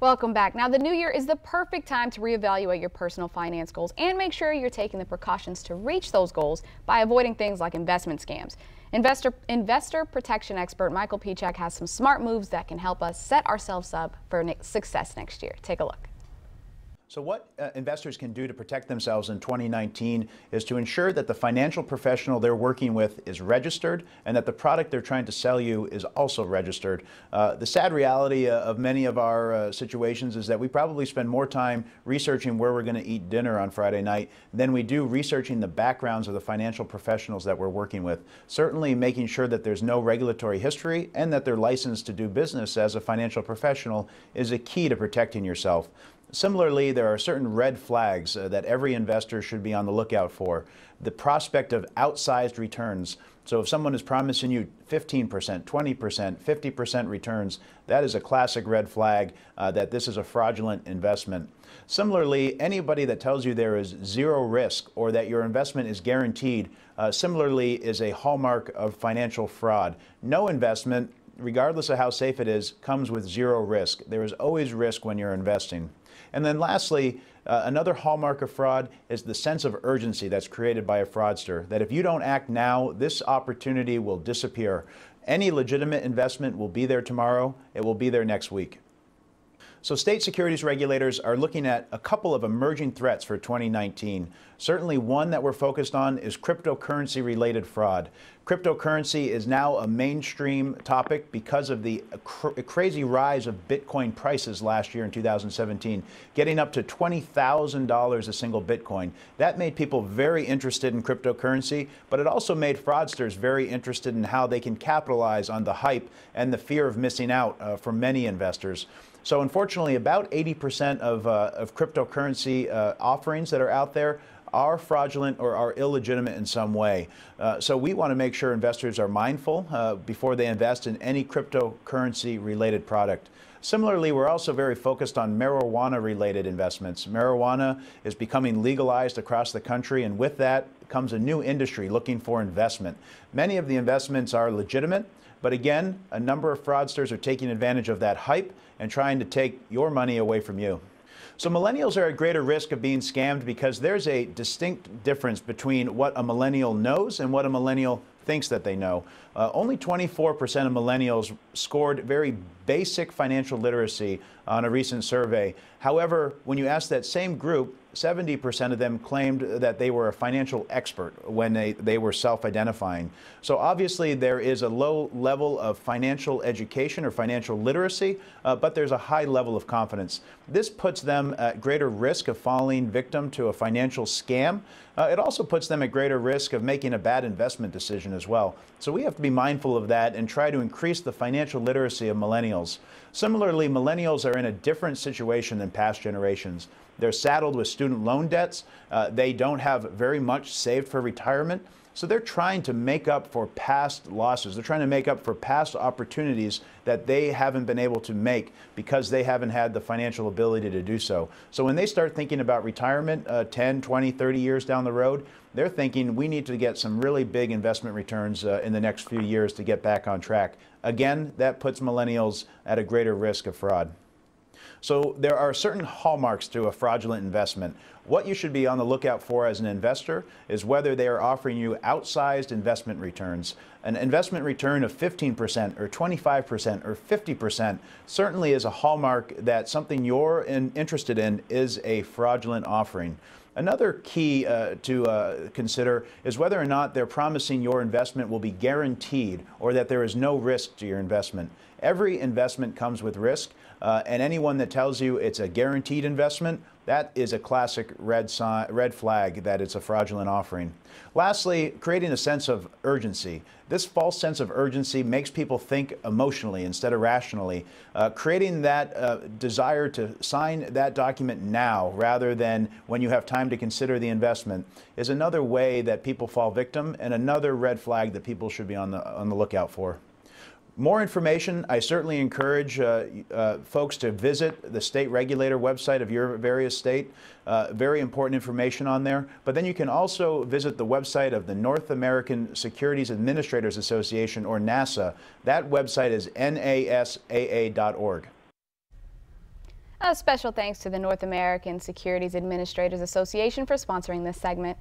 Welcome back. Now, the new year is the perfect time to reevaluate your personal finance goals and make sure you're taking the precautions to reach those goals by avoiding things like investment scams. Investor protection expert Michael Pichak has some smart moves that can help us set ourselves up for success next year. Take a look. So what investors can do to protect themselves in 2019 is to ensure that the financial professional they're working with is registered and that the product they're trying to sell you is also registered. The sad reality of many of our situations is that we probably spend more time researching where we're going to eat dinner on Friday night than we do researching the backgrounds of the financial professionals that we're working with. Certainly making sure that there's no regulatory history and that they're licensed to do business as a financial professional is a key to protecting yourself. Similarly, there are certain red flags that every investor should be on the lookout for. The prospect of outsized returns. So if someone is promising you 15%, 20%, 50% returns, that is a classic red flag that this is a fraudulent investment. Similarly, anybody that tells you there is zero risk or that your investment is guaranteed, similarly is a hallmark of financial fraud. No investment, regardless of how safe it is, comes with zero risk. There is always risk when you're investing. And then lastly, another hallmark of fraud is the sense of urgency that's created by a fraudster, that if you don't act now, this opportunity will disappear. Any legitimate investment will be there tomorrow. It will be there next week. So state securities regulators are looking at a couple of emerging threats for 2019. Certainly one that we're focused on is cryptocurrency-related fraud. Cryptocurrency is now a mainstream topic because of the crazy rise of Bitcoin prices last year in 2017, getting up to $20,000 a single Bitcoin. That made people very interested in cryptocurrency, but it also made fraudsters very interested in how they can capitalize on the hype and the fear of missing out for many investors. So unfortunately, about 80% of cryptocurrency offerings that are out there are fraudulent or are illegitimate in some way. So we want to make sure investors are mindful before they invest in any cryptocurrency related product. Similarly, we're also very focused on marijuana-related investments. Marijuana is becoming legalized across the country, and with that comes a new industry looking for investment. Many of the investments are legitimate, but again, a number of fraudsters are taking advantage of that hype and trying to take your money away from you. So millennials are at greater risk of being scammed because there's a distinct difference between what a millennial knows and what a millennial thinks that they know. Only 24% of millennials scored very basic financial literacy on a recent survey. However, when you ask that same group, 70% of them claimed that they were a financial expert when they were self-identifying. So obviously there is a low level of financial education or financial literacy, but there's a high level of confidence. This puts them at greater risk of falling victim to a financial scam. It also puts them at greater risk of making a bad investment decision as well. So we have to be mindful of that and try to increase the financial literacy of millennials. Similarly, millennials are in a different situation than past generations. They're saddled with student loan debts. They don't have very much saved for retirement. So they're trying to make up for past losses. They're trying to make up for past opportunities that they haven't been able to make because they haven't had the financial ability to do so. So when they start thinking about retirement 10, 20, 30 years down the road, they're thinking we need to get some really big investment returns in the next few years to get back on track. Again, that puts millennials at a greater risk of fraud. So there are certain hallmarks to a fraudulent investment. What you should be on the lookout for as an investor is whether they are offering you outsized investment returns. An investment return of 15% or 25% or 50% certainly is a hallmark that something you're interested in is a fraudulent offering. Another key to consider is whether or not they're promising your investment will be guaranteed or that there is no risk to your investment. Every investment comes with risk, and anyone that tells you it's a guaranteed investment, that is a classic red flag that it's a fraudulent offering. Lastly, creating a sense of urgency. This false sense of urgency makes people think emotionally instead of rationally. Creating that desire to sign that document now rather than when you have time to consider the investment is another way that people fall victim and another red flag that people should be on the lookout for. More information, I certainly encourage folks to visit the state regulator website of your various state. Very important information on there. But then you can also visit the website of the North American Securities Administrators Association, or NASA. That website is nasaa.org. A special thanks to the North American Securities Administrators Association for sponsoring this segment.